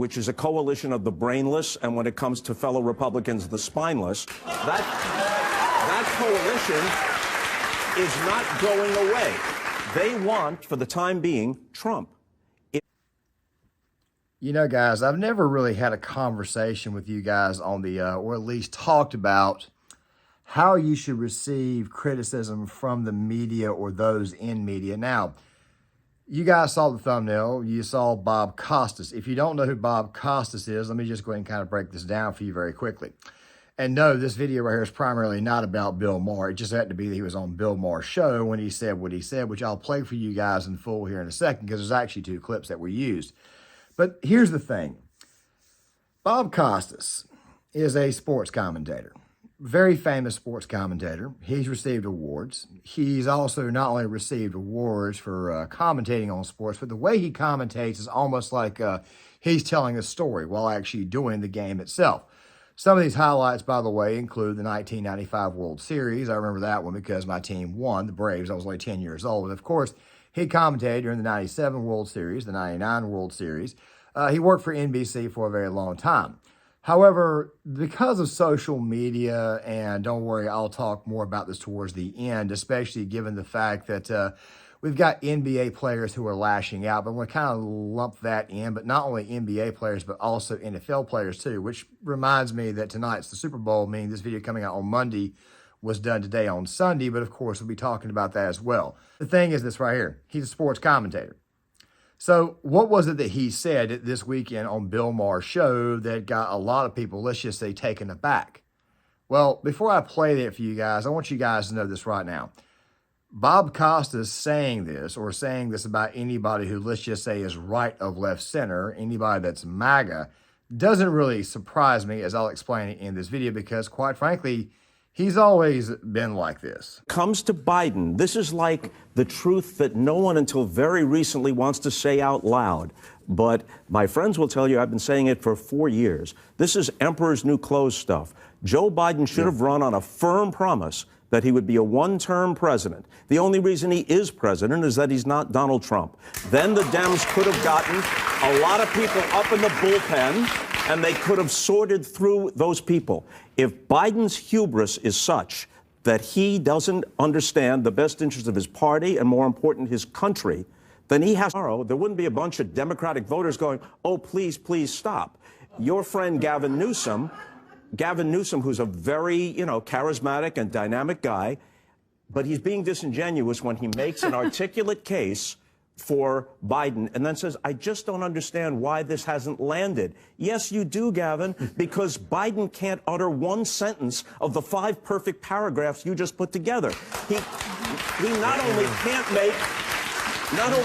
which is a coalition of the brainless, and when it comes to fellow Republicans, the spineless, that coalition is not going away. They want, for the time being, Trump. You know, guys, I've never really had a conversation with you guys on the, or at least talked about how you should receive criticism from the media or those in media. Now, you guys saw the thumbnail. You saw Bob Costas. If you don't know who Bob Costas is, let me just go ahead and kind of break this down for you very quickly. And no, this video right here is primarily not about Bill Maher. It just had to be that he was on Bill Maher's show when he said what he said, which I'll play for you guys in full here in a second because there's actually 2 clips that were used. But here's the thing. Bob Costas is a sports commentator, very famous sports commentator. He's received awards. He's also not only received awards for commentating on sports, but the way he commentates is almost like he's telling a story while actually doing the game itself. Some of these highlights, by the way, include the 1995 World Series. I remember that one because my team won, the Braves. I was only 10 years old. And of course, he commentated during the 97 World Series, the 99 World Series. He worked for NBC for a very long time. However, because of social media, and don't worry, I'll talk more about this towards the end, especially given the fact that we've got NBA players who are lashing out, but I'm going to kind of lump that in, but not only NBA players, but also NFL players too, which reminds me that tonight's the Super Bowl, meaning this video coming out on Monday was done today on Sunday, but of course we'll be talking about that as well. The thing is this right here. He's a sports commentator. So what was it that he said this weekend on Bill Maher's show that got a lot of people, let's just say, taken aback? Well, before I play that for you guys, I want you guys to know this right now. Bob Costas saying this, or saying this about anybody who, let's just say, is right of left center, anybody that's MAGA, doesn't really surprise me, as I'll explain it in this video, because quite frankly, he's always been like this. Comes to Biden, this is like the truth that no one until very recently wants to say out loud. But my friends will tell you I've been saying it for 4 years. This is Emperor's New Clothes stuff. Joe Biden should have run on a firm promise that he would be a one-term president. The only reason he is president is that he's not Donald Trump. Then the Dems could have gotten a lot of people up in the bullpen, and they could have sorted through those people. If Biden's hubris is such that he doesn't understand the best interest of his party and, more important, his country, then he has tomorrow, there wouldn't be a bunch of Democratic voters going, oh, please, please stop. Your friend Gavin Newsom, who's a very, charismatic and dynamic guy, but he's being disingenuous when he makes an articulate case for Biden and then says, I just don't understand why this hasn't landed. Yes, you do, Gavin, because Biden can't utter one sentence of the 5 perfect paragraphs you just put together. He not only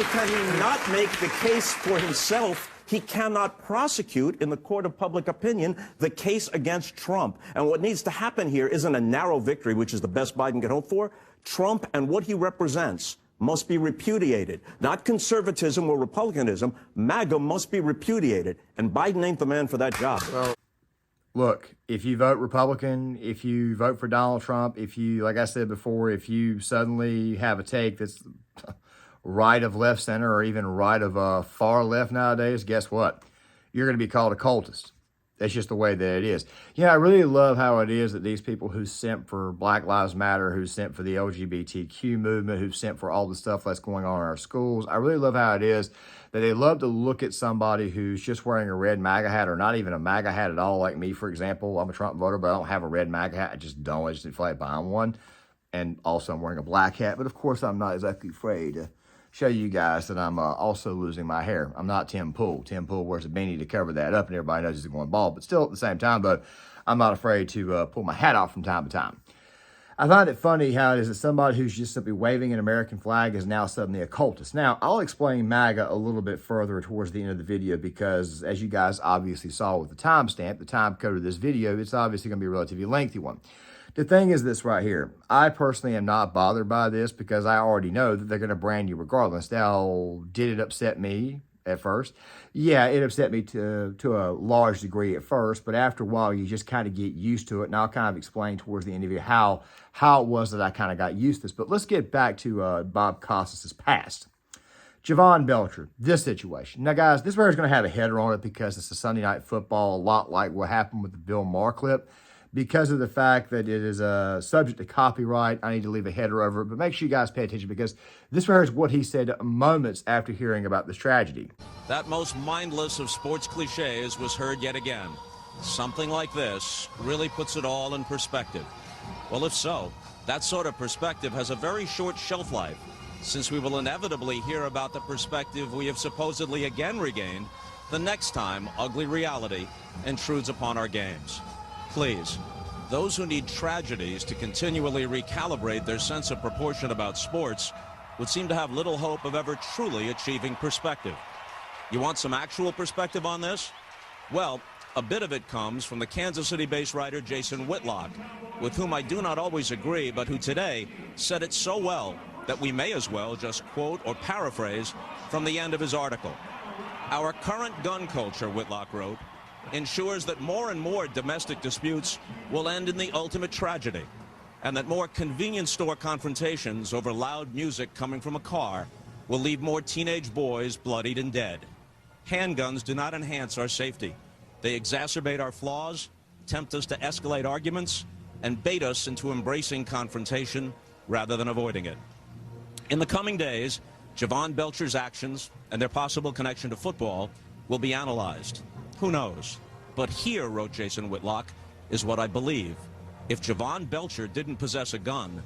can he not make the case for himself, he cannot prosecute in the court of public opinion the case against Trump. And what needs to happen here isn't a narrow victory, which is the best Biden can hope for. Trump and what he represents must be repudiated. Not conservatism or republicanism. MAGA must be repudiated. And Biden ain't the man for that job. Well, look, if you vote Republican, if you vote for Donald Trump, if you, like I said before, if you suddenly have a take that's right of left center or even right of far left nowadays, guess what? You're going to be called a cultist. That's just the way that it is. I really love how it is that these people who sent for Black Lives Matter, who sent for the LGBTQ movement, who sent for all the stuff that's going on in our schools, I really love how it is that they love to look at somebody who's just wearing a red MAGA hat or not even a MAGA hat at all. Like me, for example, I'm a Trump voter, but I don't have a red MAGA hat. I just don't. I just didn't feel like buying one. And also I'm wearing a black hat, but of course I'm not exactly afraid to show you guys that I'm also losing my hair. I'm not Tim Pool. Tim Pool wears a beanie to cover that up, and everybody knows he's going bald. But still, at the same time, though, I'm not afraid to pull my hat off from time to time. I find it funny how it is that somebody who's just simply waving an American flag is now suddenly a cultist. Now, I'll explain MAGA a little bit further towards the end of the video because, as you guys obviously saw with the timestamp, the time code of this video, it's obviously going to be a relatively lengthy one. The thing is this right here. I personally am not bothered by this because I already know that they're going to brand you regardless. Now, did it upset me at first? Yeah, it upset me to a large degree at first, but after a while, you just kind of get used to it, and I'll kind of explain towards the end of it how it was that I kind of got used to this. But let's get back to Bob Costas' past. Javon Belcher, this situation. Now, guys, this right is going to have a header on it because it's a Sunday Night Football, a lot like what happened with the Bill Maher clip. Because of the fact that it is subject to copyright, I need to leave a header over it. But make sure you guys pay attention because this right here is what he said moments after hearing about this tragedy. That most mindless of sports cliches was heard yet again. Something like this really puts it all in perspective. Well, if so, that sort of perspective has a very short shelf life, since we will inevitably hear about the perspective we have supposedly again regained the next time ugly reality intrudes upon our games. Please, those who need tragedies to continually recalibrate their sense of proportion about sports would seem to have little hope of ever truly achieving perspective. You want some actual perspective on this? Well, a bit of it comes from the Kansas City-based writer Jason Whitlock, with whom I do not always agree, but who today said it so well that we may as well just quote or paraphrase from the end of his article. Our current gun culture, Whitlock wrote, ensures that more and more domestic disputes will end in the ultimate tragedy, and that more convenience store confrontations over loud music coming from a car will leave more teenage boys bloodied and dead. Handguns do not enhance our safety. They exacerbate our flaws, tempt us to escalate arguments, and bait us into embracing confrontation rather than avoiding it. In the coming days, Javon Belcher's actions and their possible connection to football will be analyzed. Who knows? But here, wrote Jason Whitlock, is what I believe. If Javon Belcher didn't possess a gun,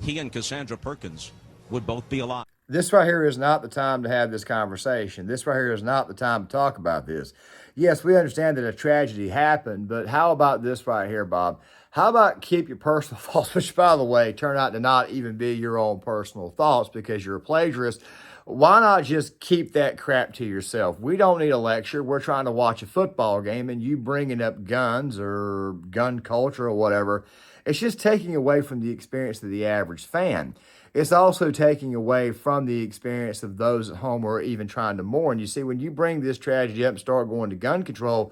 he and Cassandra Perkins would both be alive. This right here is not the time to have this conversation. This right here is not the time to talk about this. Yes, we understand that a tragedy happened, but how about this right here, Bob? How about keep your personal thoughts, which, by the way, turn out to not even be your own personal thoughts because you're a plagiarist. Why not just keep that crap to yourself? We don't need a lecture. We're trying to watch a football game, and you bringing up guns or gun culture or whatever, it's just taking away from the experience of the average fan. It's also taking away from the experience of those at home who are even trying to mourn. You see, when you bring this tragedy up and start going to gun control,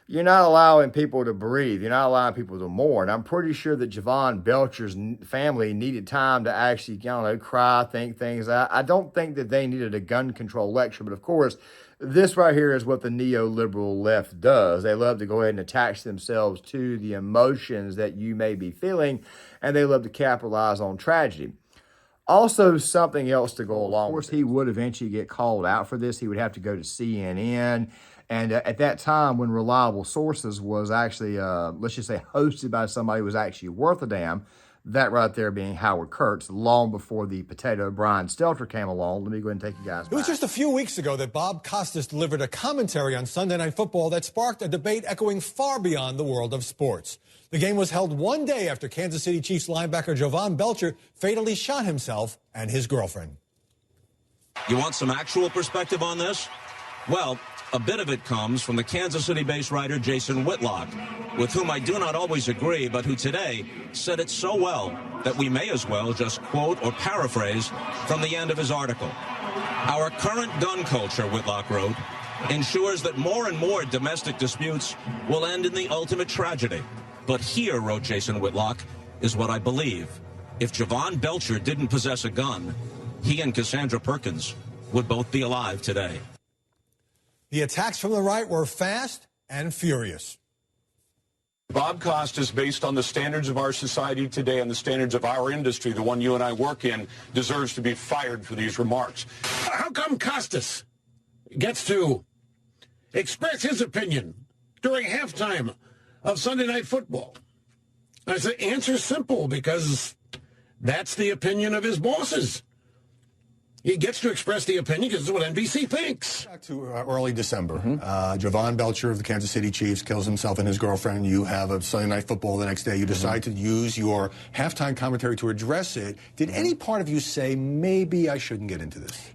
you're not allowing people to breathe. You're not allowing people to mourn. I'm pretty sure that Javon Belcher's family needed time to actually, cry, think things out. I don't think that they needed a gun control lecture, but of course, this right here is what the neoliberal left does. They love to go ahead and attach themselves to the emotions that you may be feeling, and they love to capitalize on tragedy. Also, something else to go along with. Of course, he would eventually get called out for this. He would have to go to CNN. And at that time, when Reliable Sources was actually, let's just say, hosted by somebody who was actually worth a damn, that right there being Howard Kurtz, long before the potato Brian Stelter came along. Let me go ahead and take you guys back. It was just a few weeks ago that Bob Costas delivered a commentary on Sunday Night Football that sparked a debate echoing far beyond the world of sports. The game was held one day after Kansas City Chiefs linebacker Javon Belcher fatally shot himself and his girlfriend. You want some actual perspective on this? Well, a bit of it comes from the Kansas City-based writer Jason Whitlock, with whom I do not always agree, but who today said it so well that we may as well just quote or paraphrase from the end of his article. Our current gun culture, Whitlock wrote, ensures that more and more domestic disputes will end in the ultimate tragedy. But here, wrote Jason Whitlock, is what I believe. If Javon Belcher didn't possess a gun, he and Cassandra Perkins would both be alive today. The attacks from the right were fast and furious. Bob Costas, based on the standards of our society today and the standards of our industry, the one you and I work in, deserves to be fired for these remarks. How come Costas gets to express his opinion during halftime of Sunday Night Football? I say, answer's simple, because that's the opinion of his bosses. He gets to express the opinion because it's what NBC thinks. Back to early December. Javon Belcher of the Kansas City Chiefs kills himself and his girlfriend. You have a Sunday Night Football the next day. You decide to use your halftime commentary to address it. Did any part of you say, maybe I shouldn't get into this?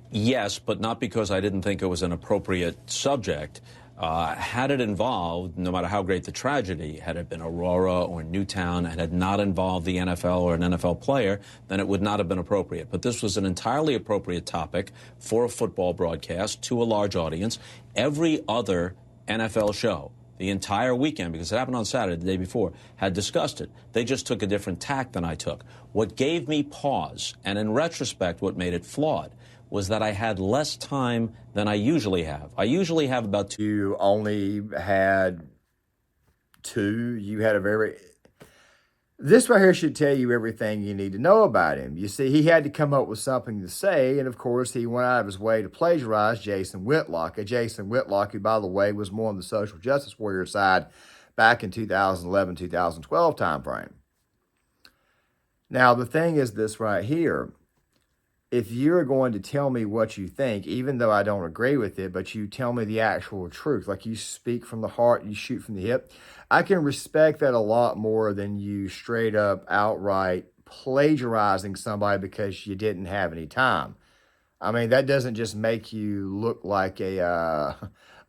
Yes, but not because I didn't think it was an appropriate subject. Had it involved, no matter how great the tragedy, had it been Aurora or Newtown, and had not involved the NFL or an NFL player, then it would not have been appropriate. But this was an entirely appropriate topic for a football broadcast to a large audience. Every other NFL show, the entire weekend, because it happened on Saturday, the day before, had discussed it. They just took a different tack than I took. What gave me pause, and in retrospect, what made it flawed, was that I had less time than I usually have. I usually have about two. You only had two. You had a very... This right here should tell you everything you need to know about him. You see, he had to come up with something to say, and of course, he went out of his way to plagiarize Jason Whitlock. Jason Whitlock, who, by the way, was more on the social justice warrior side back in 2011, 2012 timeframe. Now, the thing is this right here. If you're going to tell me what you think, even though I don't agree with it, but you tell me the actual truth, like you speak from the heart, you shoot from the hip, I can respect that a lot more than you straight up outright plagiarizing somebody because you didn't have any time. I mean, that doesn't just make you look like a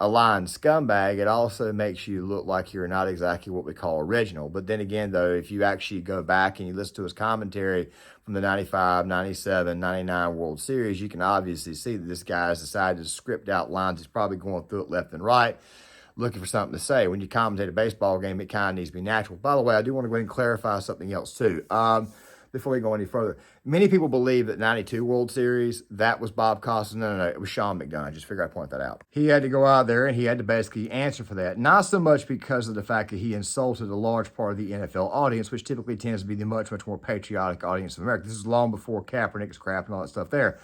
lying scumbag. It also makes you look like you're not exactly what we call original. But then again, though, if you actually go back and you listen to his commentary from the 95, 97, 99 World Series, you can obviously see that this guy has decided to script out lines. He's probably going through it left and right, looking for something to say. When you commentate a baseball game, it kind of needs to be natural. By the way, I do want to go ahead and clarify something else, too. Before we go any further, many people believe that 92 World Series, that was Bob Costas. No, it was Sean McDonough. I just figured I'd point that out. He had to go out there and he had to basically answer for that. Not so much because of the fact that he insulted a large part of the NFL audience, which typically tends to be the much more patriotic audience of America. This is long before Kaepernick's crap and all that stuff there.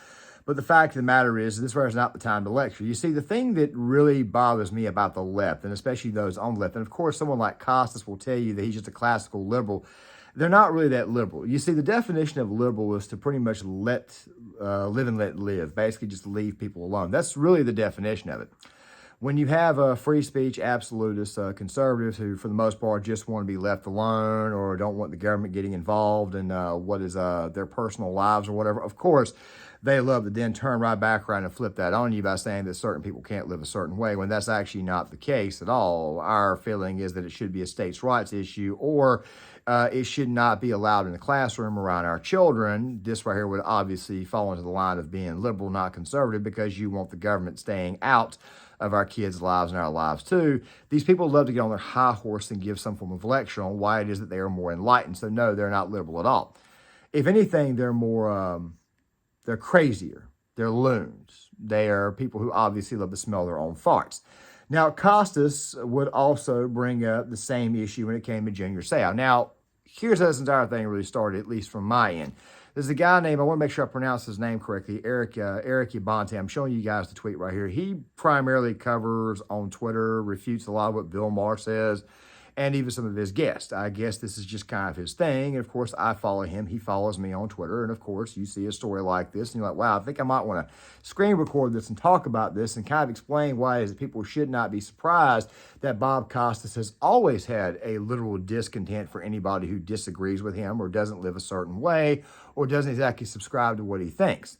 But the fact of the matter is, this is not the time to lecture. You see, the thing that really bothers me about the left, and especially those on the left, and of course someone like Costas will tell you that he's just a classical liberal. They're not really that liberal. You see, the definition of liberal is to pretty much live and let live, basically just leave people alone. That's really the definition of it. When you have free speech absolutists, conservatives who, for the most part, just want to be left alone or don't want the government getting involved in what is their personal lives or whatever, of course, they love to then turn right back around and flip that on you by saying that certain people can't live a certain way, when that's actually not the case at all. Our feeling is that it should be a states' rights issue, or it should not be allowed in the classroom around our children. This right here would obviously fall into the line of being liberal, not conservative, because you want the government staying out of our kids' lives and our lives too. These people love to get on their high horse and give some form of lecture on why it is that they are more enlightened. So no, they're not liberal at all. If anything, they're more, they're crazier. They're loons. They are people who obviously love to smell their own farts. Now, Costas would also bring up the same issue when it came to Junior Seau. Now, here's how this entire thing really started, at least from my end. There's a guy named, I want to make sure I pronounce his name correctly, Eric Yabonte. I'm showing you guys the tweet right here. He primarily covers on Twitter, refutes a lot of what Bill Maher says, and even some of his guests. I guess this is just kind of his thing. And of course, I follow him. He follows me on Twitter. And of course, you see a story like this, and you're like, wow, I think I might want to screen record this and talk about this and kind of explain why it is that people should not be surprised that Bob Costas has always had a literal discontent for anybody who disagrees with him or doesn't live a certain way or doesn't exactly subscribe to what he thinks.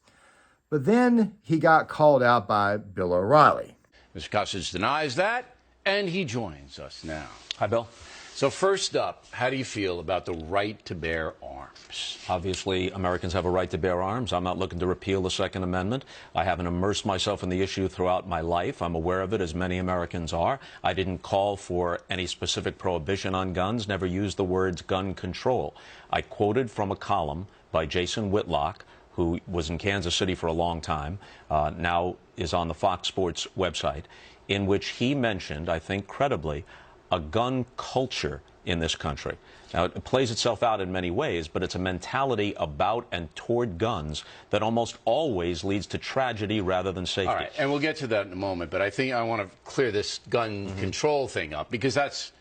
But then he got called out by Bill O'Reilly. Mr. Costas denies that, and he joins us now. Hi, Bill. So first up, how do you feel about the right to bear arms? Obviously, Americans have a right to bear arms. I'm not looking to repeal the Second Amendment. I haven't immersed myself in the issue throughout my life. I'm aware of it, as many Americans are. I didn't call for any specific prohibition on guns, never used the words gun control. I quoted from a column by Jason Whitlock, who was in Kansas City for a long time, now is on the Fox Sports website, in which he mentioned, I think credibly, a gun culture in this country. Now, it plays itself out in many ways, but it's a mentality about and toward guns that almost always leads to tragedy rather than safety. All right, and we'll get to that in a moment, but I think I want to clear this gun control thing up, because that's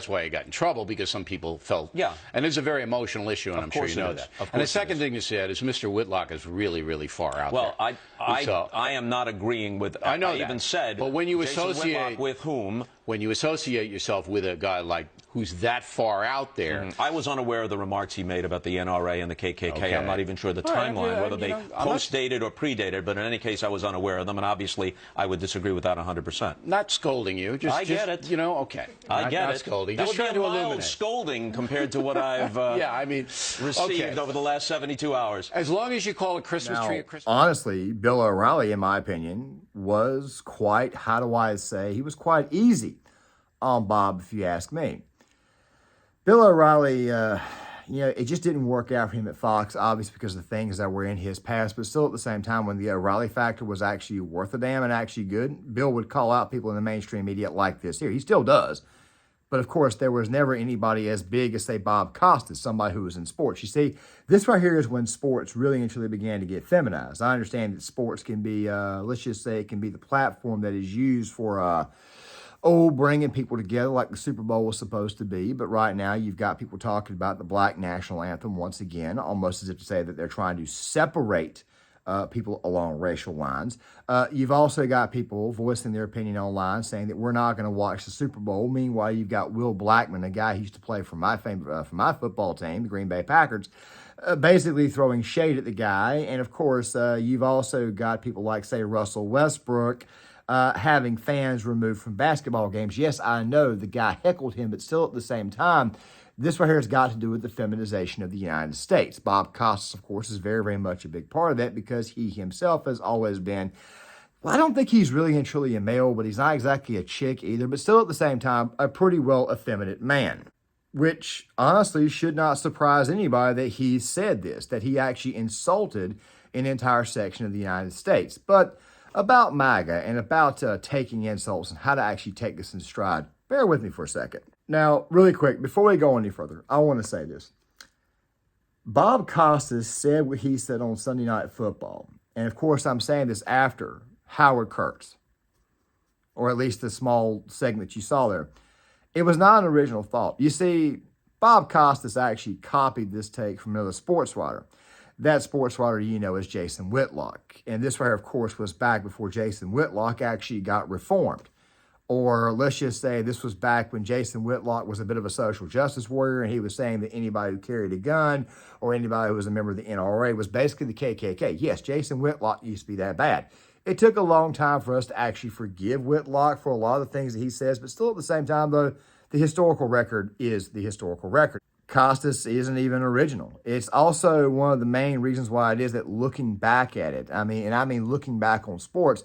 why I got in trouble, because some people felt, yeah, and it's a very emotional issue, and I'm sure you know that. And the second thing you said is Mr. Whitlock is really, really far out there. Well, I am not agreeing with, I know I that. even said, but when you Jason associate Whitlock with whom? When you associate yourself with a guy like who's that far out there. I was unaware of the remarks he made about the NRA and the KKK. Okay. I'm not even sure the timeline, whether they post-dated or predated, but in any case, I was unaware of them, and obviously, I would disagree with that 100%. Not scolding you. I get it. You know, okay. I get not it. Scolding. That Just would be trying a to mild illuminate. scolding compared to what I've received over the last 72 hours. As long as you call a Christmas tree a Christmas tree. Honestly, Bill O'Reilly, in my opinion, was quite, how do I say, he was quite easy on Bob, if you ask me. Bill O'Reilly, it just didn't work out for him at Fox, obviously because of the things that were in his past. But still, at the same time, when the O'Reilly factor was actually worth a damn and actually good, Bill would call out people in the mainstream media like this here. He still does. But of course, there was never anybody as big as, say, Bob Costas, somebody who was in sports. You see, this right here is when sports really and truly began to get feminized. I understand that sports can be, let's just say it can be the platform that is used for, bringing people together like the Super Bowl was supposed to be. But right now, you've got people talking about the Black National Anthem once again, almost as if to say that they're trying to separate people along racial lines. You've also got people voicing their opinion online saying that we're not going to watch the Super Bowl. Meanwhile, you've got Will Blackman, a guy who used to play for my football team, the Green Bay Packers, basically throwing shade at the guy. And of course, you've also got people like, say, Russell Westbrook, having fans removed from basketball games. Yes, I know the guy heckled him, but still at the same time, this right here has got to do with the feminization of the United States. Bob Costas, of course, is very, very much a big part of that because he himself has always been, well, I don't think he's really and truly a male, but he's not exactly a chick either, but still at the same time, a pretty well effeminate man. Which honestly should not surprise anybody that he said this, that he actually insulted an entire section of the United States. But about MAGA and about taking insults and how to actually take this in stride, bear with me for a second. Now, really quick, before we go any further, I want to say this. Bob Costas said what he said on Sunday Night Football. And of course, I'm saying this after Howard Kurtz, or at least the small segment you saw there. It was not an original thought. You see, Bob Costas actually copied this take from another sports writer. That sports writer is Jason Whitlock. And this writer, of course, was back before Jason Whitlock actually got reformed. Or let's just say this was back when Jason Whitlock was a bit of a social justice warrior, and he was saying that anybody who carried a gun or anybody who was a member of the NRA was basically the KKK. Yes, Jason Whitlock used to be that bad. It took a long time for us to actually forgive Whitlock for a lot of the things that he says, but still at the same time, though, the historical record is the historical record. Costas isn't even original. It's also one of the main reasons why it is that looking back at it, I mean looking back on sports,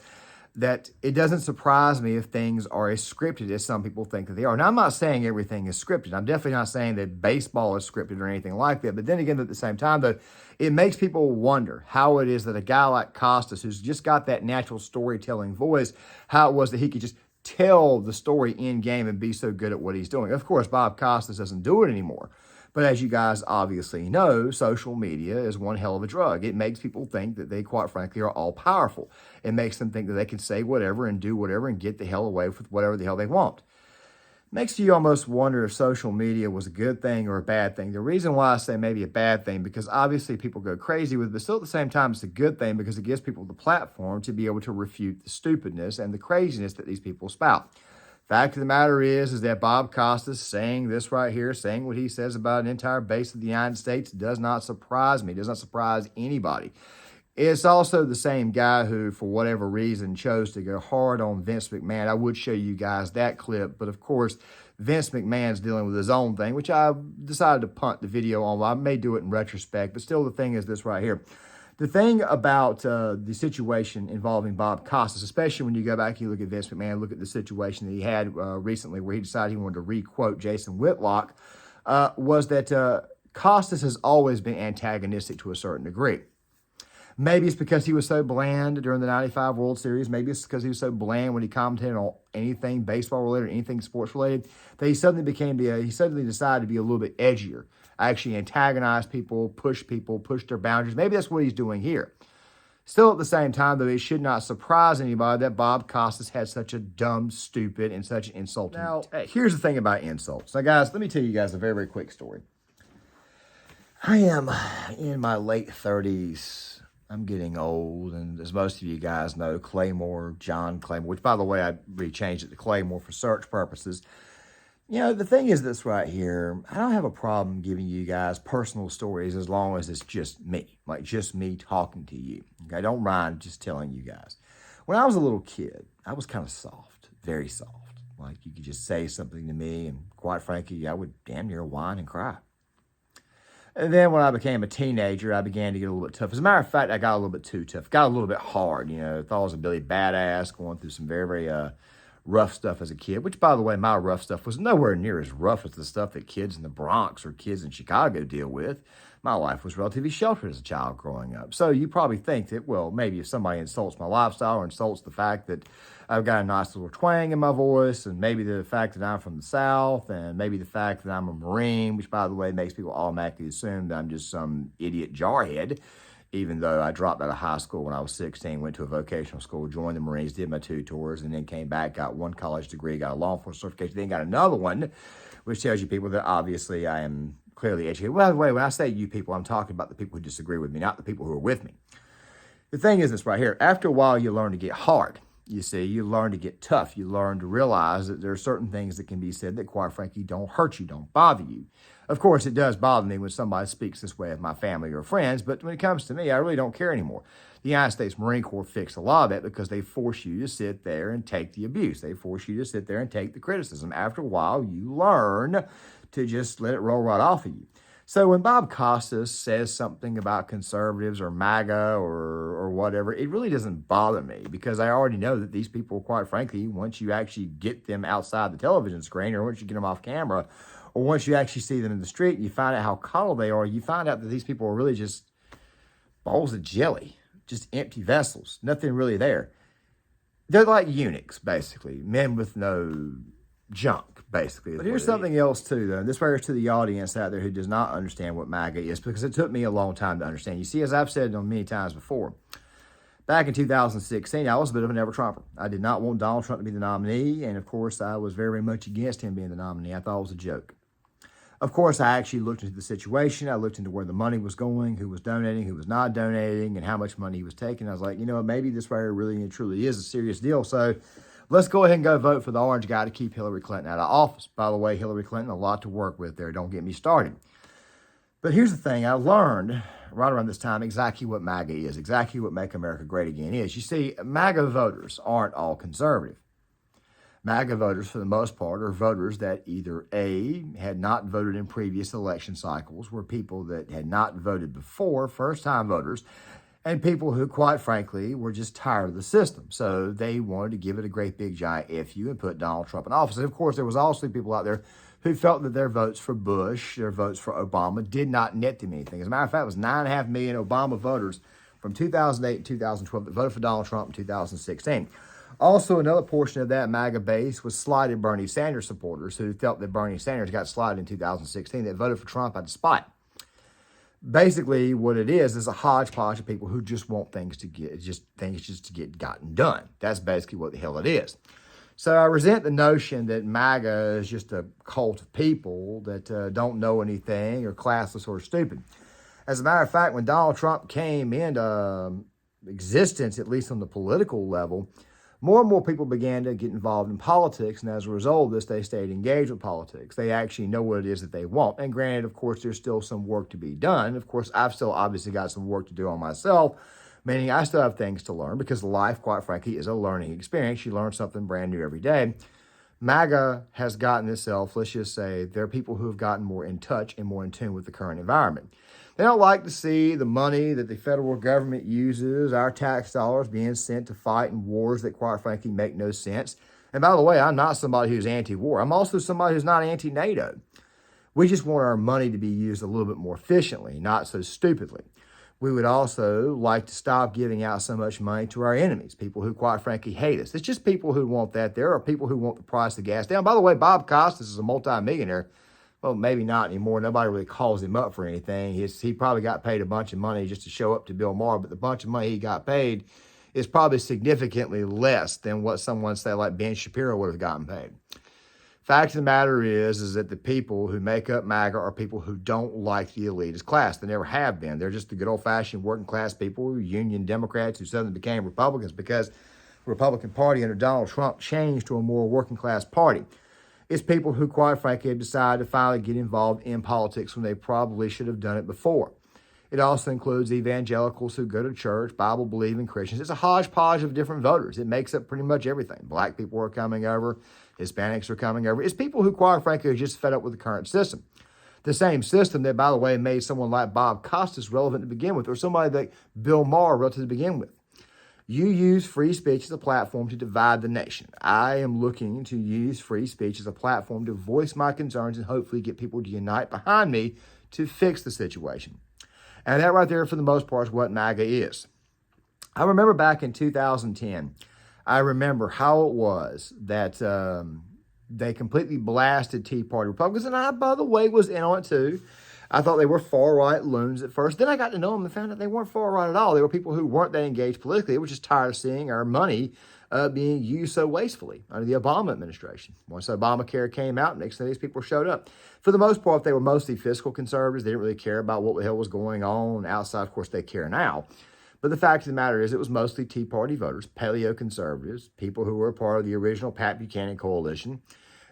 that it doesn't surprise me if things are as scripted as some people think that they are. Now, I'm not saying everything is scripted. I'm definitely not saying that baseball is scripted or anything like that. But then again, at the same time, though, it makes people wonder how it is that a guy like Costas, who's just got that natural storytelling voice, how it was that he could just tell the story in game and be so good at what he's doing. Of course, Bob Costas doesn't do it anymore. But as you guys obviously know, social media is one hell of a drug. It makes people think that they, quite frankly, are all powerful. It makes them think that they can say whatever and do whatever and get the hell away with whatever the hell they want. Makes you almost wonder if social media was a good thing or a bad thing. The reason why I say maybe a bad thing, because obviously people go crazy with it, but still at the same time, it's a good thing because it gives people the platform to be able to refute the stupidness and the craziness that these people spout. Fact of the matter is that Bob Costas saying this right here, saying what he says about an entire base of the United States does not surprise me, does not surprise anybody. It's also the same guy who, for whatever reason, chose to go hard on Vince McMahon. I would show you guys that clip, but of course, Vince McMahon's dealing with his own thing, which I decided to punt the video on. I may do it in retrospect, but still the thing is this right here. The thing about the situation involving Bob Costas, especially when you go back and you look at Vince McMahon, look at the situation that he had recently where he decided he wanted to re-quote Jason Whitlock, was that Costas has always been antagonistic to a certain degree. Maybe it's because he was so bland during the 95 World Series. Maybe it's because he was so bland when he commentated on anything baseball related, anything sports related, that he suddenly decided to be a little bit edgier. Actually antagonize people, push their boundaries. Maybe that's what he's doing here. Still at the same time, though, it should not surprise anybody that Bob Costas had such a dumb, stupid, and such an insulting take. Here's the thing about insults. Now, guys, let me tell you guys a very, very quick story. I am in my late 30s. I'm getting old, and as most of you guys know, John Claymore, which, by the way, I rechanged it to Claymore for search purposes. The thing is this right here, I don't have a problem giving you guys personal stories as long as it's just me, like just me talking to you. Okay, don't mind just telling you guys. When I was a little kid, I was kind of soft, very soft. Like you could just say something to me and quite frankly, I would damn near whine and cry. And then when I became a teenager, I began to get a little bit tough. As a matter of fact, I got a little bit too tough. Got a little bit hard, thought I was a Billy Badass, going through some very, very rough stuff as a kid, which, by the way, my rough stuff was nowhere near as rough as the stuff that kids in the Bronx or kids in Chicago deal with. My life was relatively sheltered as a child growing up. So you probably think that, well, maybe if somebody insults my lifestyle or insults the fact that I've got a nice little twang in my voice, and maybe the fact that I'm from the South, and maybe the fact that I'm a Marine, which, by the way, makes people automatically assume that I'm just some idiot jarhead, even though I dropped out of high school when I was 16, went to a vocational school, joined the Marines, did my 2 tours, and then came back, got 1 college degree, got a law enforcement certification, then got another one, which tells you people that obviously I am clearly educated. Well, wait, when I say you people, I'm talking about the people who disagree with me, not the people who are with me. The thing is this right here. After a while, you learn to get hard. You see, you learn to get tough. You learn to realize that there are certain things that can be said that, quite frankly, don't hurt you, don't bother you. Of course, it does bother me when somebody speaks this way of my family or friends, but when it comes to me, I really don't care anymore. The United States Marine Corps fixed a lot of that because they force you to sit there and take the abuse. They force you to sit there and take the criticism. After a while, you learn to just let it roll right off of you. So when Bob Costas says something about conservatives or MAGA or whatever, it really doesn't bother me because I already know that these people, quite frankly, once you actually get them outside the television screen or once you get them off camera or once you actually see them in the street and you find out how coddled they are, you find out that these people are really just bowls of jelly, just empty vessels, nothing really there. They're like eunuchs, basically, men with no junk. Basically. But here's something else too, though. This refers to the audience out there who does not understand what MAGA is because it took me a long time to understand. You see, as I've said on many times before, back in 2016, I was a bit of a never-Trumper. I did not want Donald Trump to be the nominee, and of course, I was very much against him being the nominee. I thought it was a joke. Of course, I actually looked into the situation. I looked into where the money was going, who was donating, who was not donating, and how much money he was taking. I was like, you know what, maybe this right here really and truly is a serious deal. So let's go ahead and go vote for the orange guy to keep Hillary Clinton out of office. By the way, Hillary Clinton, a lot to work with there. Don't get me started. But here's the thing. I learned right around this time exactly what MAGA is, exactly what Make America Great Again is. You see, MAGA voters aren't all conservative. MAGA voters, for the most part, are voters that either A, had not voted in previous election cycles, were people that had not voted before, first-time voters, and people who, quite frankly, were just tired of the system. So they wanted to give it a great big giant F you and put Donald Trump in office. And of course, there was also people out there who felt that their votes for Bush, their votes for Obama, did not net them anything. As a matter of fact, it was 9.5 million Obama voters from 2008 and 2012 that voted for Donald Trump in 2016. Also, another portion of that MAGA base was slighted Bernie Sanders supporters who felt that Bernie Sanders got slighted in 2016 that voted for Trump out of spite. Basically, what it is a hodgepodge of people who just want things to get gotten done. That's basically what the hell it is. So I resent the notion that MAGA is just a cult of people that don't know anything or classless or stupid. As a matter of fact, when Donald Trump came into existence, at least on the political level, more and more people began to get involved in politics, and as a result of this, they stayed engaged with politics. They actually know what it is that they want. And granted, of course, there's still some work to be done. Of course, I've still obviously got some work to do on myself, meaning I still have things to learn because life, quite frankly, is a learning experience. You learn something brand new every day. MAGA has gotten itself, let's just say, there are people who have gotten more in touch and more in tune with the current environment. They don't like to see the money that the federal government uses, our tax dollars, being sent to fight in wars that, quite frankly, make no sense. And by the way, I'm not somebody who's anti-war. I'm also somebody who's not anti-NATO. We just want our money to be used a little bit more efficiently, not so stupidly. We would also like to stop giving out so much money to our enemies, people who, quite frankly, hate us. It's just people who want that. There are people who want the price of gas down. By the way, Bob Costas is a multimillionaire. Well, maybe not anymore. Nobody really calls him up for anything. He probably got paid a bunch of money just to show up to Bill Maher, but the bunch of money he got paid is probably significantly less than what someone, say, like Ben Shapiro would have gotten paid. Fact of the matter is that the people who make up MAGA are people who don't like the elitist class. They never have been. They're just the good old-fashioned working-class people, Union Democrats who suddenly became Republicans because the Republican Party under Donald Trump changed to a more working-class party. It's people who, quite frankly, have decided to finally get involved in politics when they probably should have done it before. It also includes evangelicals who go to church, Bible-believing Christians. It's a hodgepodge of different voters. It makes up pretty much everything. Black people are coming over. Hispanics are coming over. It's people who, quite frankly, are just fed up with the current system. The same system that, by the way, made someone like Bob Costas relevant to begin with, or somebody like Bill Maher relevant to begin with. You use free speech as a platform to divide the nation. I am looking to use free speech as a platform to voice my concerns and hopefully get people to unite behind me to fix the situation. And that right there, for the most part, is what MAGA is. I remember back in 2010, I remember how it was that they completely blasted Tea Party Republicans. And I, by the way, was in on it too. I thought they were far-right loons at first. Then I got to know them and found out they weren't far-right at all. They were people who weren't that engaged politically. They were just tired of seeing our money being used so wastefully under the Obama administration. Once Obamacare came out, next thing these people showed up. For the most part, they were mostly fiscal conservatives. They didn't really care about what the hell was going on outside. Of course, they care now. But the fact of the matter is it was mostly Tea Party voters, paleo-conservatives, people who were part of the original Pat Buchanan coalition.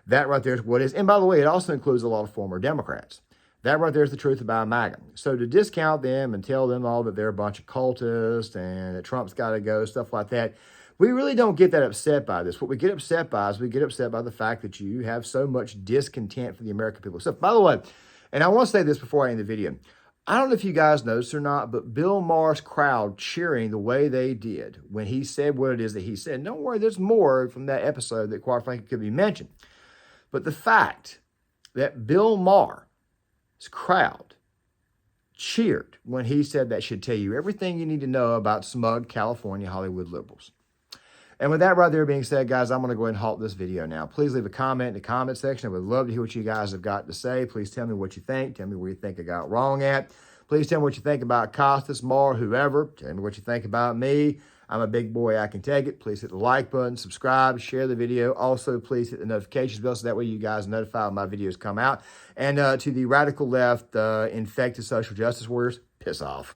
That right there is what it is. And by the way, it also includes a lot of former Democrats. That right there is the truth about MAGA. So to discount them and tell them all that they're a bunch of cultists and that Trump's got to go, stuff like that, we really don't get that upset by this. What we get upset by is we get upset by the fact that you have so much discontent for the American people. So, by the way, and I want to say this before I end the video, I don't know if you guys noticed or not, but Bill Maher's crowd cheering the way they did when he said what it is that he said. And don't worry, there's more from that episode that quite frankly could be mentioned. But the fact that Bill Maher's crowd cheered when he said that should tell you everything you need to know about smug California Hollywood liberals. And with that right there being said, guys, I'm going to go ahead and halt this video now. Please leave a comment in the comment section. I would love to hear what you guys have got to say. Please tell me what you think. Tell me where you think I got wrong at. Please tell me what you think about Costas, Maher, whoever. Tell me what you think about me. I'm a big boy. I can take it. Please hit the like button, subscribe, share the video. Also, please hit the notifications bell so that way you guys are notified when my videos come out. And to the radical left, infected social justice warriors, piss off.